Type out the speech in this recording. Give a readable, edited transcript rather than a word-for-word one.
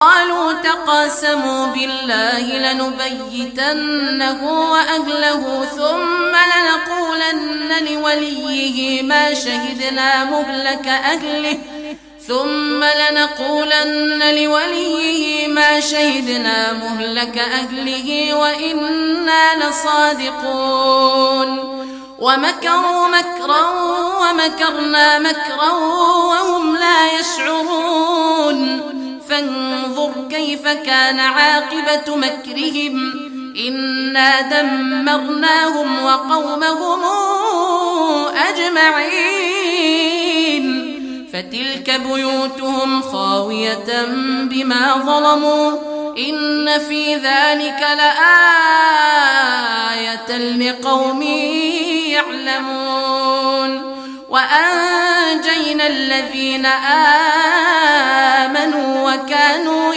قالوا تقاسموا بالله لنبيتنه وأهله ثم لنقولن لوليه ما شهدنا مهلك أهله وإنا لصادقون ومكروا مكرا ومكرنا مكرا وهم لا يشعرون فانظر كيف كان عاقبة مكرهم إنا دمرناهم وقومهم أجمعين فتلك بيوتهم خاوية بما ظلموا إن في ذلك لآية لقوم يعلمون وأنجينا الذين آمنوا وكانوا